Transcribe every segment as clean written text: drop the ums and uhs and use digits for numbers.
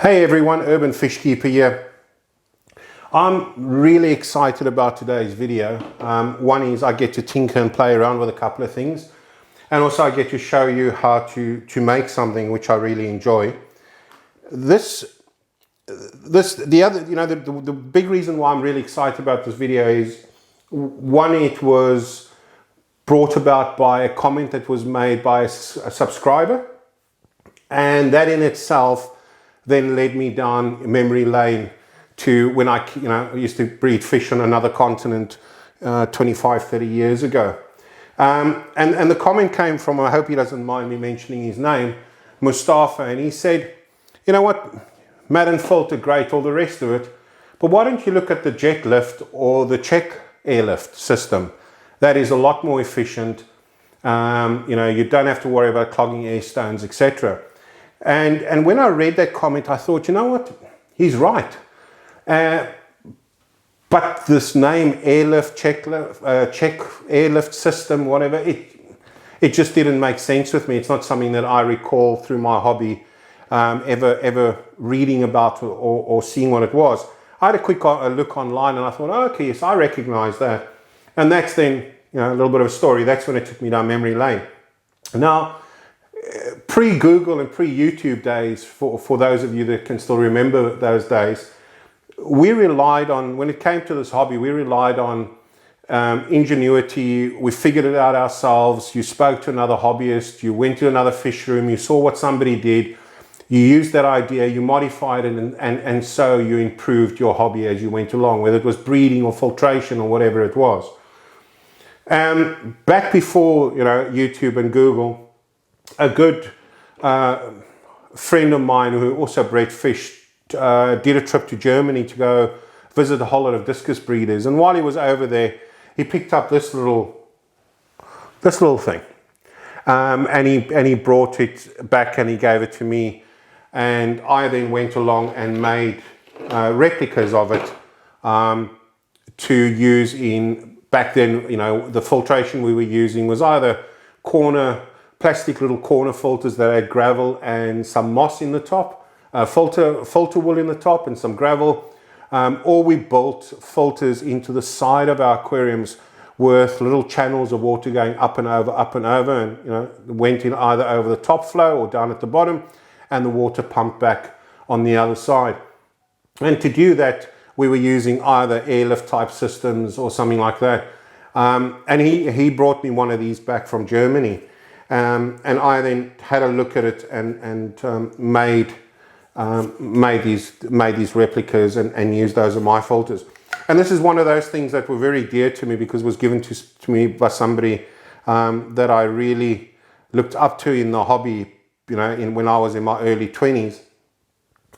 Hey everyone, Urban Fish Keeper here. I'm really excited about today's video. One is I get to tinker and play around with a couple of things, and also I get to show you how to make something which I really enjoy. The big reason why I'm really excited about this video is one, it was brought about by a comment that was made by a subscriber, and that in itself then led me down memory lane to when I used to breed fish on another continent 25-30 years ago. And the comment came from, I hope he doesn't mind me mentioning his name, Mustafa, and he said, you know what, Matten Filter, great, all the rest of it, but why don't you look at the jetlift or the check airlift system? That is a lot more efficient. You don't have to worry about clogging air stones, etc. And when I read that comment, I thought, you know what, he's right. But this name, airlift, check airlift system, whatever, it just didn't make sense with me. It's not something that I recall through my hobby ever reading about or seeing what it was. I had a quick look online and I thought, oh, okay, yes, I recognize that. And that's then, a little bit of a story. That's when it took me down memory lane. Now, pre-Google and pre-YouTube days, for those of you that can still remember those days, we relied on, when it came to this hobby, we relied on ingenuity. We figured it out ourselves. You spoke to another hobbyist, you went to another fish room, you saw what somebody did, you used that idea, you modified it, and so you improved your hobby as you went along, whether it was breeding or filtration or whatever it was. Back before YouTube and Google, a good friend of mine who also bred fish did a trip to Germany to go visit a whole lot of discus breeders, and while he was over there, he picked up this little thing, and he brought it back and he gave it to me, and I then went along and made replicas of it to use in, back then, the filtration we were using was either plastic little corner filters that had gravel and some moss in the top, filter wool in the top and some gravel, or we built filters into the side of our aquariums with little channels of water going up and over, and went in either over the top flow or down at the bottom, and the water pumped back on the other side. And to do that, we were using either airlift type systems or something like that. And he brought me one of these back from Germany. And I then had a look at it and made these replicas and used those as my filters. And this is one of those things that were very dear to me because it was given to me by somebody that I really looked up to in the hobby, when I was in my early 20s.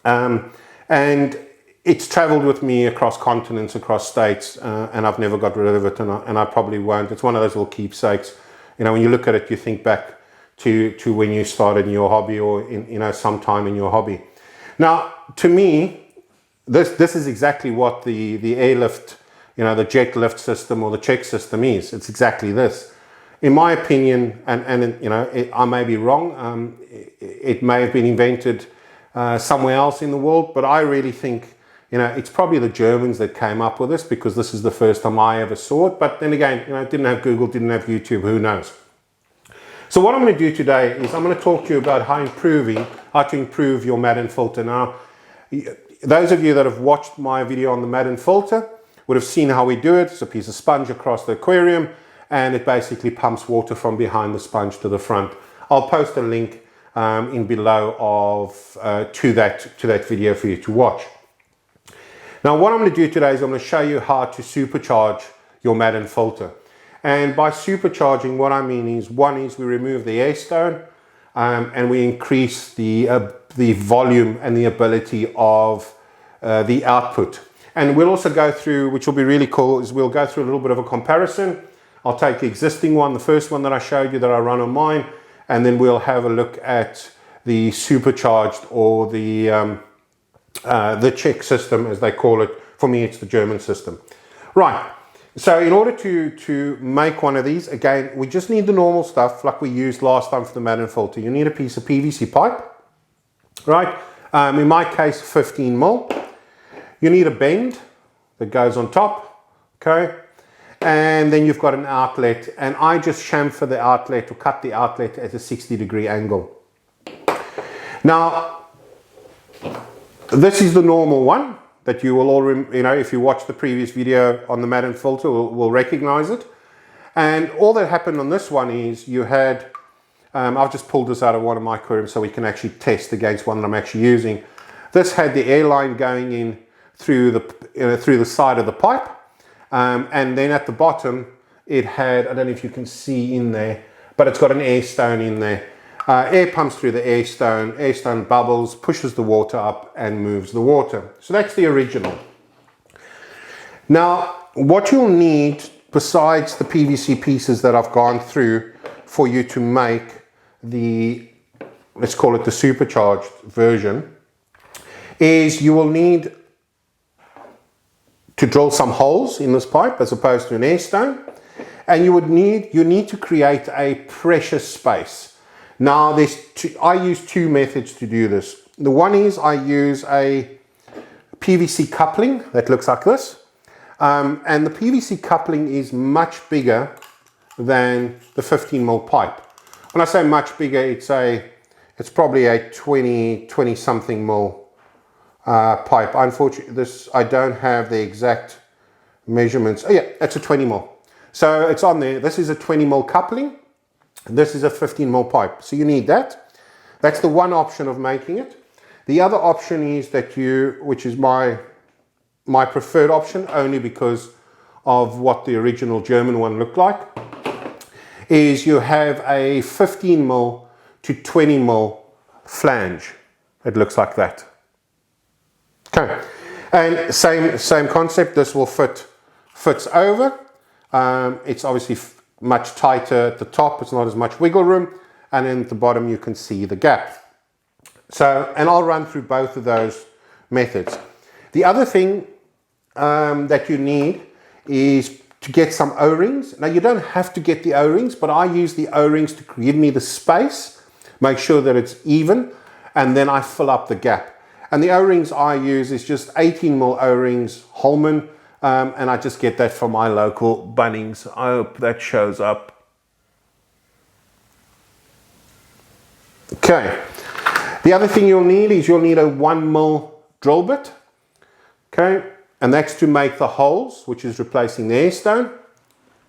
And it's traveled with me across continents, across states, and I've never got rid of it, and I probably won't. It's one of those little keepsakes. When you look at it, you think back to when you started in your hobby, or sometime in your hobby. Now, to me, this is exactly what the airlift, the jet lift system or the check system is. It's exactly this. In my opinion, I may be wrong. It may have been invented somewhere else in the world, but I really think it's probably the Germans that came up with this, because this is the first time I ever saw it. But then again, didn't have Google, didn't have YouTube, who knows? So what I'm going to do today is I'm going to talk to you about how to improve your Matten Filter. Now, those of you that have watched my video on the Matten Filter would have seen how we do it. It's a piece of sponge across the aquarium, and it basically pumps water from behind the sponge to the front. I'll post a link in below to that video for you to watch. Now, what I'm going to do today is I'm going to show you how to supercharge your Matten Filter. And by supercharging, what I mean is, one is we remove the air stone, and we increase the volume and the ability of the output. And we'll also go through, which will be really cool, is we'll go through a little bit of a comparison. I'll take the existing one, the first one that I showed you that I run on mine, and then we'll have a look at the supercharged, or the check system, as they call it. For me, it's the German system. Right, so in order to make one of these, again, we just need the normal stuff like we used last time for the Matten Filter. You need a piece of PVC pipe, right? In my case, 15 mil. You need a bend that goes on top, okay? And then you've got an outlet, and I just chamfer the outlet or cut the outlet at a 60-degree angle. Now, this is the normal one that you will all, if you watch the previous video on the Matten Filter, will recognize it. And all that happened on this one is you had, I've just pulled this out of one of my aquariums so we can actually test against one that I'm actually using. This had the air line going in through the side of the pipe. And then at the bottom, it had, I don't know if you can see in there, but it's got an air stone in there. Air pumps through the air stone bubbles, pushes the water up and moves the water. So that's the original. Now, what you'll need, besides the PVC pieces that I've gone through for you to make the, let's call it the supercharged version, is you will need to drill some holes in this pipe as opposed to an air stone, and you need to create a pressure space. Now I use two methods to do this. The one is I use a PVC coupling that looks like this, and the PVC coupling is much bigger than the 15 mil pipe. When I say much bigger, it's probably a 20 something mil pipe. Unfortunately, I don't have the exact measurements. Oh yeah, it's a 20 mil. So it's on there. This is a 20 mil coupling. This is a 15 mil pipe. So you need that. That's the one option of making it. The other option is that which is my preferred option, only because of what the original German one looked like, is you have a 15 mil to 20 mil flange. It looks like that. Okay, and same concept. This will fits over. It's obviously much tighter at the top. It's not as much wiggle room, and then at the bottom you can see the gap. So, and I'll run through both of those methods. The other thing that you need is to get some O-rings. Now you don't have to get the O-rings, but I use the O-rings to give me the space, make sure that it's even, and then I fill up the gap. And the O-rings I use is just 18 mil O-rings, Holman, and I just get that from my local Bunnings. I hope that shows up. Okay. The other thing you'll need is you'll need a 1 mil drill bit. Okay. And that's to make the holes, which is replacing the air stone.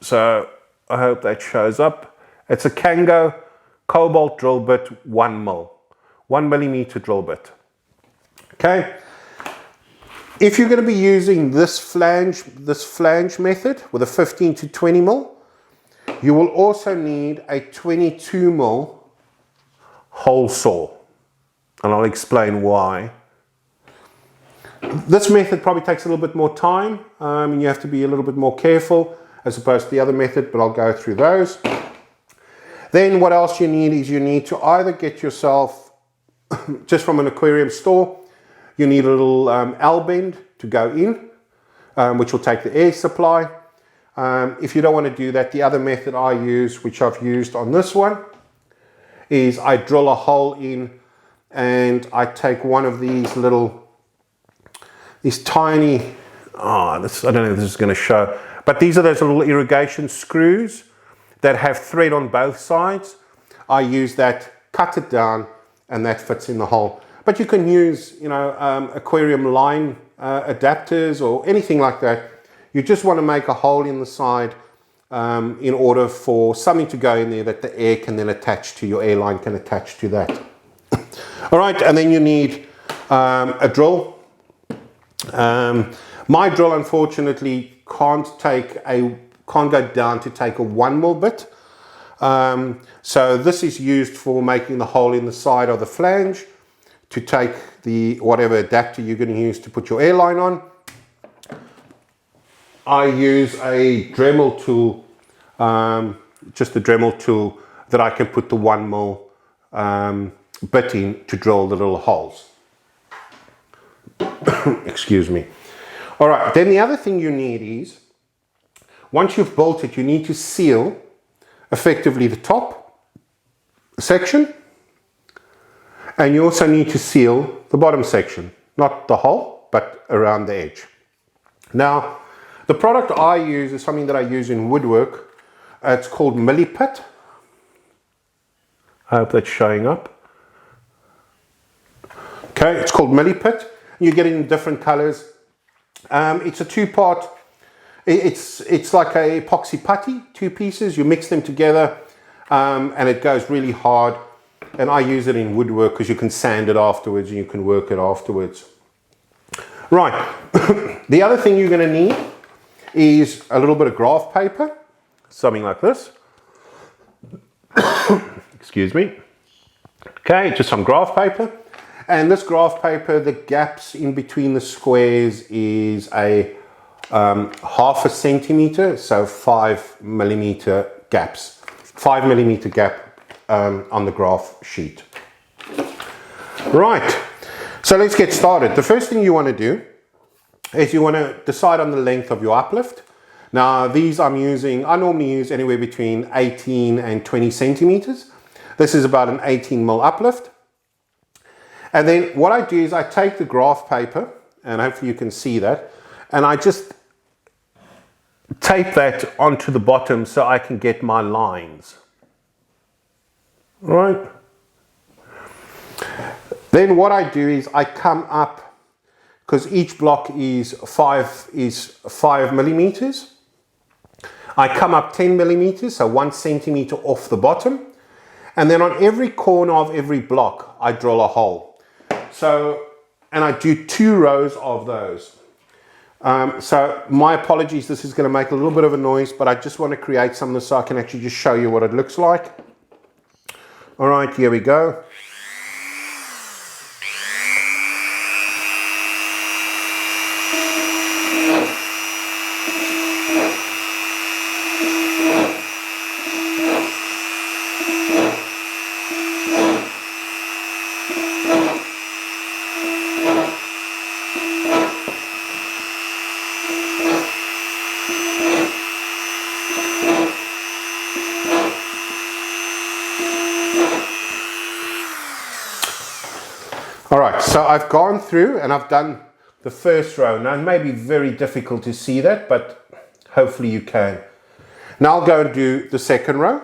So I hope that shows up. It's a Kango cobalt drill bit, 1 mil, 1 millimeter drill bit. Okay, if you're going to be using this flange method with a 15 to 20 mil, you will also need a 22 mil hole saw, and I'll explain why. This method probably takes a little bit more time, and you have to be a little bit more careful as opposed to the other method, but I'll go through those. Then what else you need is you need to either get yourself, just from an aquarium store, you need a little L-bend to go in, which will take the air supply. If you don't want to do that, the other method I use, which I've used on this one, is I drill a hole in and I take one of these tiny, I don't know if this is going to show, but these are those little irrigation screws that have thread on both sides. I use that, cut it down, and that fits in the hole. But you can use, aquarium line adapters or anything like that. You just want to make a hole in the side in order for something to go in there that the air can then attach to, your air line can attach to that. All right, and then you need a drill. My drill, unfortunately, can't go down to take a 1 mil bit. So this is used for making the hole in the side of the flange, to take the whatever adapter you're going to use to put your air line on. I use a Dremel tool, just a Dremel tool that I can put the 1 mil bit in to drill the little holes. Excuse me. All right, then the other thing you need is, once you've built it, you need to seal effectively the top section, and you also need to seal the bottom section, not the hole, but around the edge. Now, the product I use is something that I use in woodwork. It's called Millipit. I hope that's showing up. Okay, it's called Millipit. You get it in different colors. It's a two-part. It's like a epoxy putty, 2 pieces. You mix them together, and it goes really hard. And I use it in woodwork because you can sand it afterwards and you can work it afterwards. Right. The other thing you're going to need is a little bit of graph paper, something like this. Excuse me. Okay, just some graph paper. And this graph paper, the gaps in between the squares is a 1/2 centimeter, so 5 millimeter gaps. 5 millimeter gap on the graph sheet. Right, so let's get started. The first thing you want to do is you want to decide on the length of your uplift. Now these I normally use anywhere between 18 and 20 centimeters. This is about an 18 mil uplift. And then what I do is I take the graph paper, and hopefully you can see that, and I just tape that onto the bottom so I can get my lines. Right. Then what I do is I come up, because each block is 5 millimeters. I come up 10 millimeters, so 1 centimeter off the bottom. And then on every corner of every block, I drill a hole. So, and I do 2 rows of those. So my apologies, this is going to make a little bit of a noise, but I just want to create some of this so I can actually just show you what it looks like. All right, here we go. All right, so I've gone through and I've done the first row. Now it may be very difficult to see that, but hopefully you can. Now I'll go and do the second row.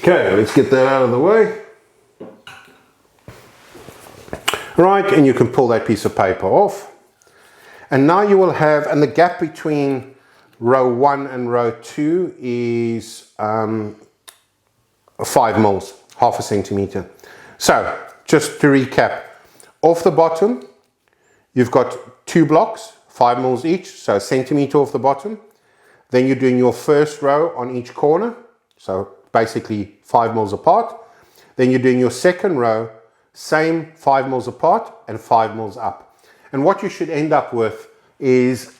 Okay, let's get that out of the way. Right, and you can pull that piece of paper off. And now you will have, and the gap between row 1 and row 2 is 5 mils, 1/2 centimeter. So, just to recap, off the bottom, you've got 2 blocks, 5 mils each, so a centimeter off the bottom. Then you're doing your first row on each corner, so basically 5 mils apart. Then you're doing your second row, same 5 mils apart and 5 mils up. And what you should end up with is,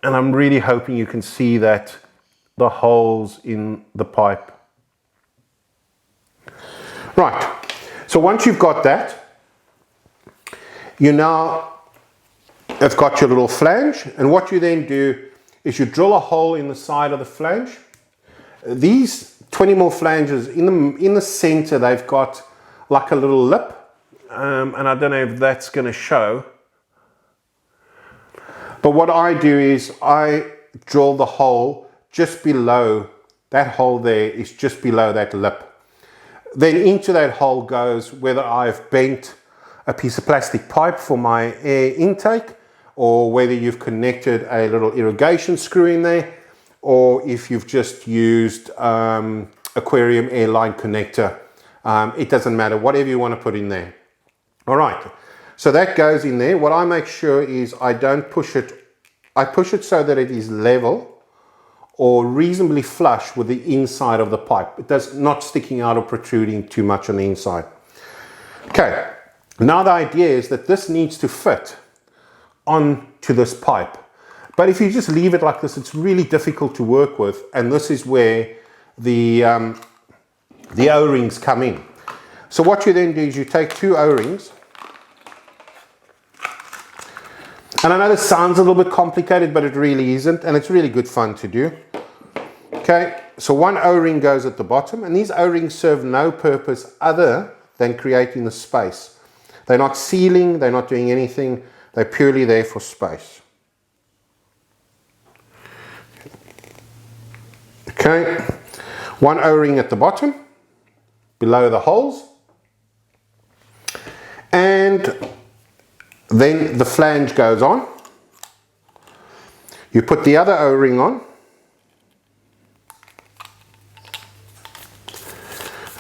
and I'm really hoping you can see that, the holes in the pipe. Right, so once you've got that, you now have got your little flange, and what you then do is you drill a hole in the side of the flange. These 20 mil flanges, in the center, they've got like a little lip, and I don't know if that's going to show. But what I do is I drill the hole just below, that hole there is just below that lip. Then into that hole goes whether I've bent a piece of plastic pipe for my air intake, or whether you've connected a little irrigation screw in there, or if you've just used aquarium airline connector. It doesn't matter, whatever you want to put in there. All right, so that goes in there. What I make sure is I don't push it. I push it so that it is level or reasonably flush with the inside of the pipe. It does not sticking out or protruding too much on the inside. Okay, now the idea is that this needs to fit onto this pipe. But if you just leave it like this, it's really difficult to work with, and this is where the O-rings come in. So what you then do is you take 2 O-rings, and I know this sounds a little bit complicated, but it really isn't, and it's really good fun to do. Okay, so 1 O-ring goes at the bottom, and these O-rings serve no purpose other than creating the space. They're not sealing, they're not doing anything, they're purely there for space. Okay, 1 O-ring at the bottom, below the holes, and then the flange goes on. You put the other O-ring on,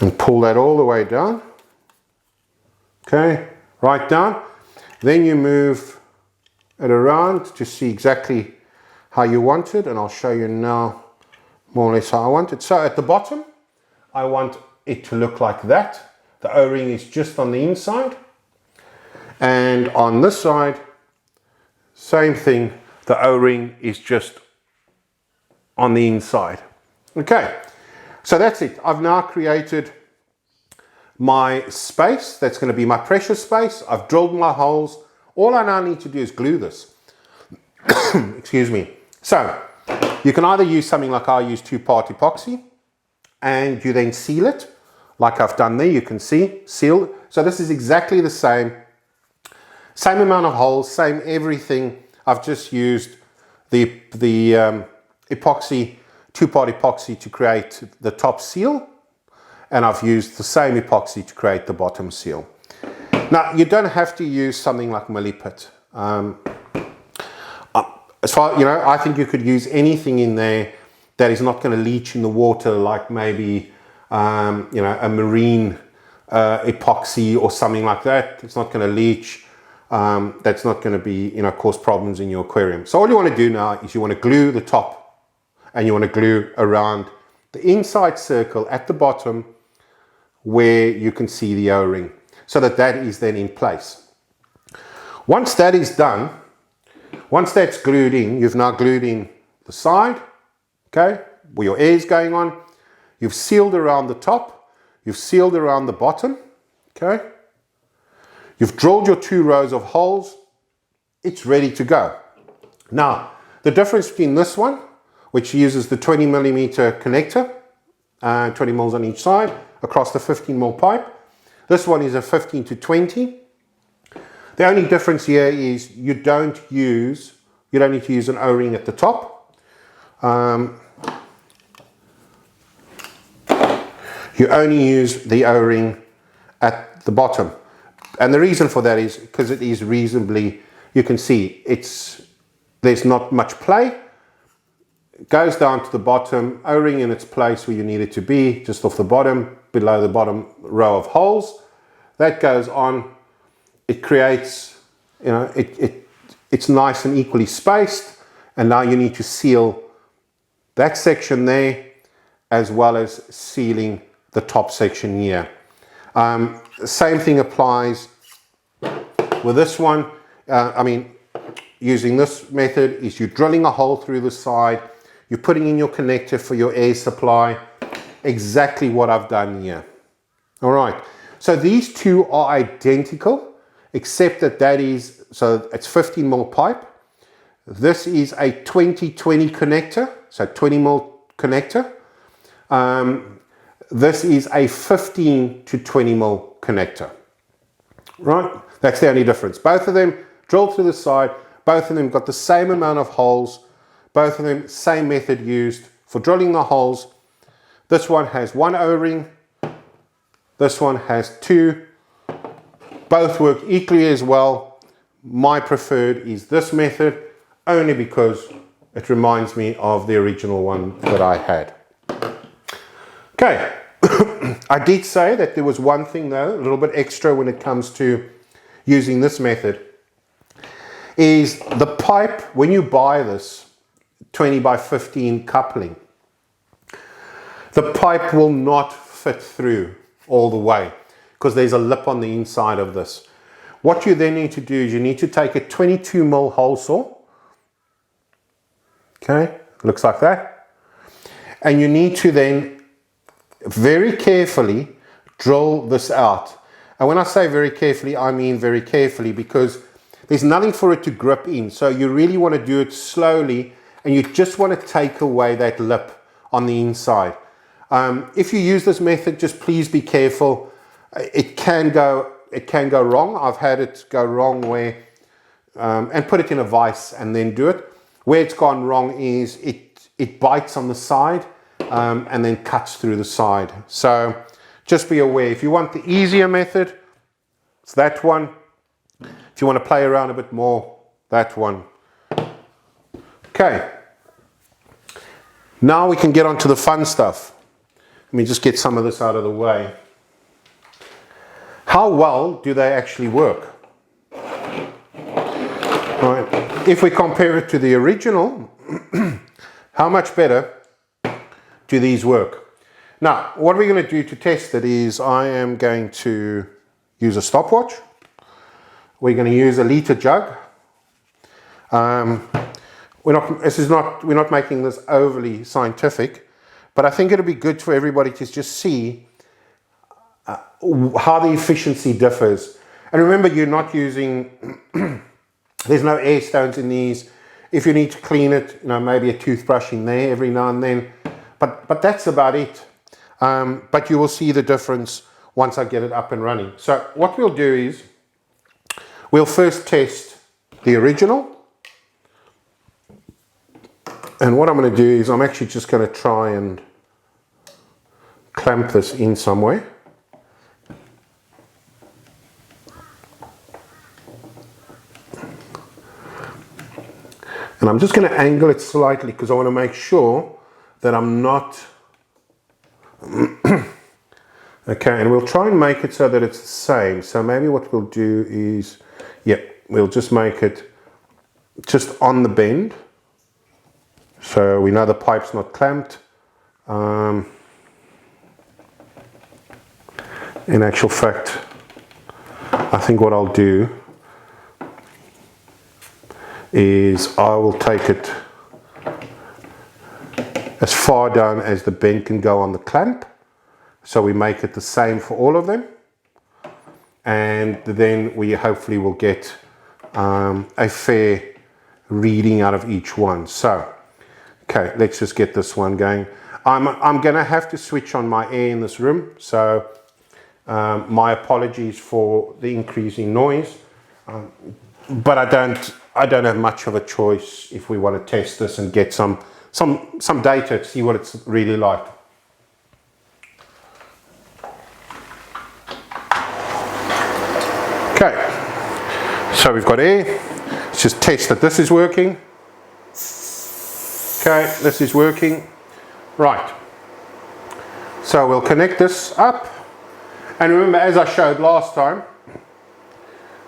and pull that all the way down. Okay, right down. Then you move it around to see exactly how you want it, and I'll show you now more or less how I want it. So at the bottom, I want it to look like that. The O-ring is just on the inside. And on this side, same thing, the O-ring is just on the inside. Okay, so that's it. I've now created my space. That's going to be my pressure space. I've drilled my holes. All I now need to do is glue this. Excuse me. So you can either use something like I use 2-part epoxy, and you then seal it like I've done there. You can see seal. So this is exactly the same amount of holes, same everything. I've just used the epoxy, 2-part epoxy to create the top seal, and I've used the same epoxy to create the bottom seal. Now you don't have to use something like milliput. As far, you know, I think you could use anything in there that is not going to leach in the water, like maybe you know, a marine epoxy or something like that. It's not going to leach. That's not going to be, you know, cause problems in your aquarium. So all you want to do now is you want to glue the top, and you want to glue around the inside circle at the bottom where you can see the O-ring, so that that is then in place. Once that is done, once that's glued in, you've now glued in the side, okay, where your air is going on. You've sealed around the top, you've sealed around the bottom, okay. You've drilled your 2 rows of holes. It's ready to go. Now, the difference between this one, which uses the 20mm connector, 20 mils on each side, across the 15mm pipe. This one is a 15 to 20. The only difference here is you don't need to use an O-ring at the top. You only use the O-ring at the bottom. And the reason for that is because it is reasonably, you can see there's not much play. It goes down to the bottom, O-ring in its place where you need it to be, just off the bottom, below the bottom row of holes. That goes on. It creates, you know, it's nice and equally spaced, and now you need to seal that section there, as well as sealing the top section here. Same thing applies with this one. I mean, using this method is you're drilling a hole through the side, you're putting in your connector for your air supply, exactly what I've done here. All right, so these two are identical, except that is, so it's 15mm pipe. This is a 20-20 connector, so 20mm connector. This is a 15 to 20mm connector, right? That's the only difference. Both of them drilled through the side, both of them got the same amount of holes, both of them same method used for drilling the holes. This one has 1 O-ring, this one has 2. Both work equally as well. My preferred is this method, only because it reminds me of the original one that I had. Okay, I did say that there was one thing though, a little bit extra when it comes to using this method, is the pipe. When you buy this 20 by 15 coupling, the pipe will not fit through all the way, because there's a lip on the inside of this. What you then need to do is you need to take a 22mm hole saw. Okay, looks like that. And you need to then very carefully drill this out. And when I say very carefully, I mean very carefully, because there's nothing for it to grip in. So you really want to do it slowly, and you just want to take away that lip on the inside. If you use this method, just please be careful. It can go wrong. I've had it go wrong where, and put it in a vise and then do it. Where it's gone wrong is it bites on the side and then cuts through the side. So just be aware. If you want the easier method, it's that one. If you want to play around a bit more, that one. Okay. Now we can get on to the fun stuff. Let me just get some of this out of the way. How well do they actually work? Right. If we compare it to the original, how much better do these work? Now, what we're going to do to test it is I am going to use a stopwatch. We're going to use a litre jug. We're not making this overly scientific, but I think it'll be good for everybody to just see how the efficiency differs. And remember, you're not using, there's no air stones in these. If you need to clean it, maybe a toothbrush in there every now and then, but that's about it. But you will see the difference once I get it up and running. So what we'll do is, we'll first test the original. And what I'm going to do is I'm actually just going to try and clamp this in somewhere. And I'm just going to angle it slightly because I want to make sure that I'm not... Okay, and we'll try and make it so that it's the same. So maybe what we'll do is, we'll just make it just on the bend. So we know the pipe's not clamped. In actual fact, I think what I'll do is I will take it as far down as the bend can go on the clamp. So we make it the same for all of them. And then we hopefully will get a fair reading out of each one. So, okay, let's just get this one going. I'm going to have to switch on my air in this room. So my apologies for the increase in noise. But I don't have much of a choice if we want to test this and get some data to see what it's really like. Okay, so we've got air. Let's just test that this is working. Okay, this is working. Right. So we'll connect this up. And remember, as I showed last time,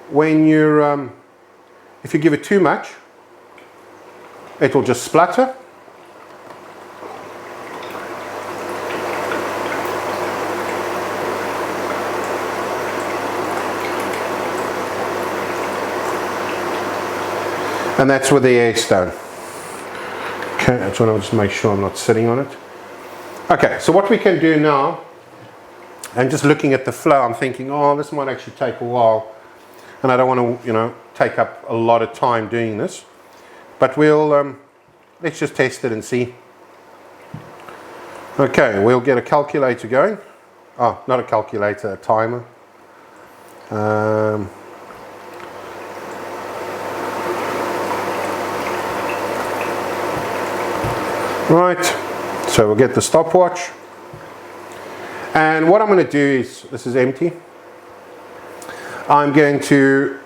when you're, if you give it too much, it will just splatter. And that's with the air stone. Okay, that's what I'll just make sure I'm not sitting on it. Okay, so what we can do now, and just looking at the flow, I'm thinking, oh, this might actually take a while. And I don't want to, take up a lot of time doing this. But we'll, let's just test it and see. Okay, we'll get a calculator going. Oh, not a calculator, a timer. Right, so we'll get the stopwatch. And what I'm going to do is, this is empty. I'm going to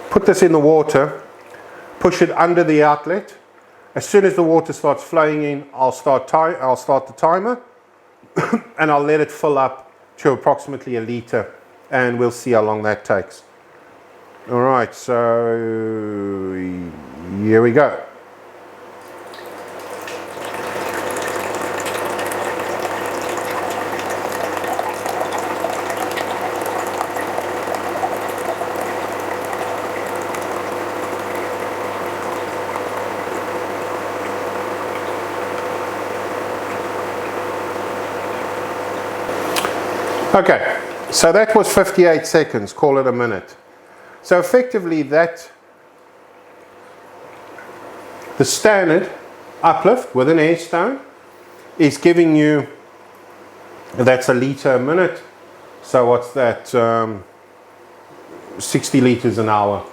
put this in the water, push it under the outlet. As soon as the water starts flowing in, I'll start the timer and I'll let it fill up to approximately 1 litre, and we'll see how long that takes. All right, so here we go. Okay, so that was 58 seconds, call it a minute. So effectively the standard uplift with an air stone is giving you, that's a litre a minute. So what's that? 60 litres an hour.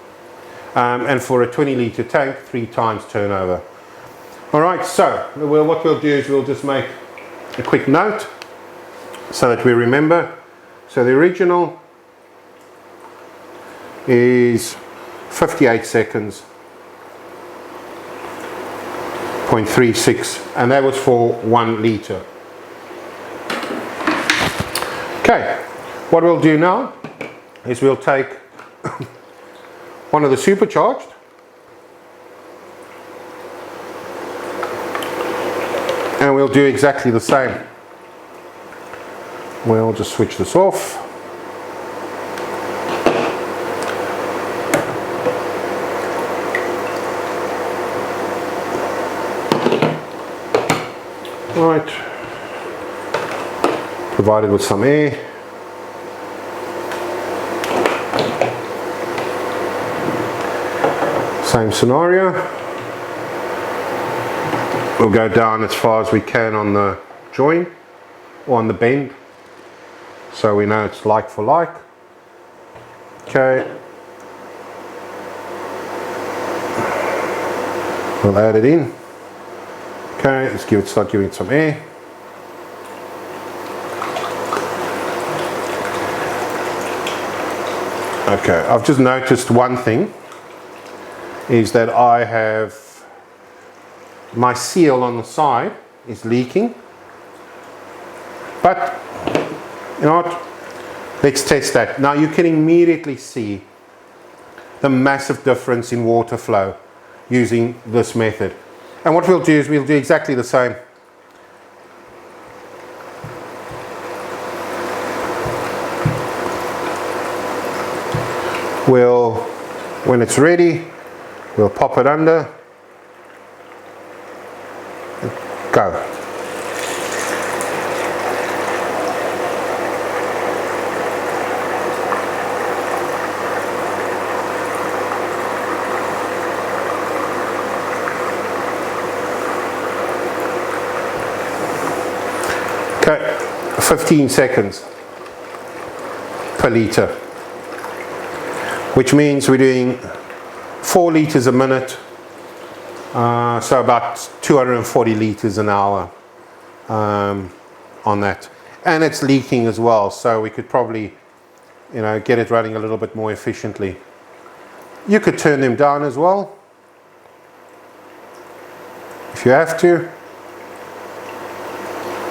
And for a 20 litre tank, 3 times turnover. All right, so what we'll do is we'll just make a quick note so that we remember. So the original is 58 seconds, 0.36, and that was for 1 litre. Okay, what we'll do now is we'll take one of the Supercharged, and we'll do exactly the same. We'll just switch this off. Right, provided with some air. Same scenario. We'll go down as far as we can on the join or on the bend, so we know it's like for like. Okay. We'll add it in. Okay, let's start giving it some air. Okay, I've just noticed one thing, is that I have my seal on the side is leaking, but you know what, let's test that. Now you can immediately see the massive difference in water flow using this method. And what we'll do is we'll do exactly the same. When it's ready, we'll pop it under. Go. Okay, 15 seconds per litre, which means we're doing 4 litres a minute, so about 240 litres an hour on that. And it's leaking as well, so we could probably, you know, get it running a little bit more efficiently. You could turn them down as well if you have to.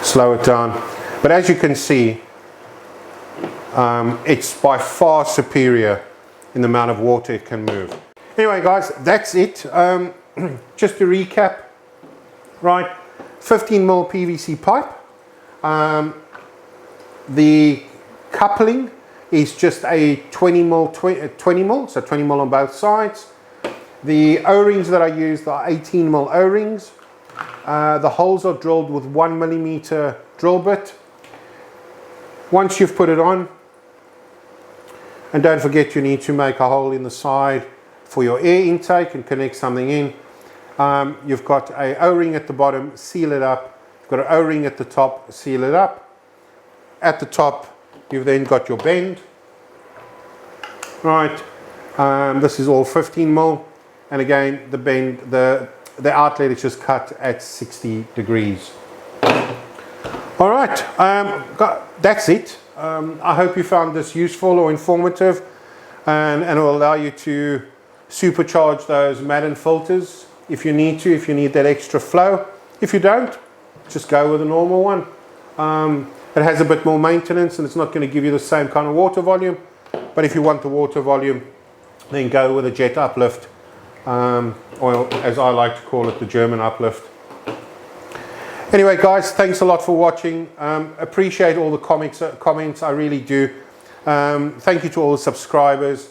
Slow it down, but as you can see, it's by far superior in the amount of water it can move. Anyway guys, that's it. Just to recap, right, 15mm PVC pipe. The coupling is just a 20mm, so 20mm on both sides. The O-rings that I used are 18mm O-rings. The holes are drilled with 1mm drill bit. Once you've put it on, and don't forget you need to make a hole in the side for your air intake and connect something in. You've got a O-ring at the bottom, seal it up. You've got an O-ring at the top, seal it up. At the top, you've then got your bend. Right, this is all 15mm, and again the bend, the outlet is just cut at 60 degrees. All right, that's it. I hope you found this useful or informative, and it will allow you to supercharge those Matten filters if you need to, if you need that extra flow. If you don't, just go with a normal one. It has a bit more maintenance and it's not going to give you the same kind of water volume, but if you want the water volume, then go with a jet uplift, or as I like to call it, the German uplift. Anyway guys, thanks a lot for watching. Appreciate all the comments, I really do. Thank you to all the subscribers.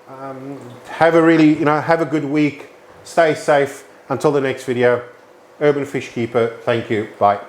Have a really, have a good week. Stay safe. Until the next video, Urban Fish Keeper, thank you. Bye.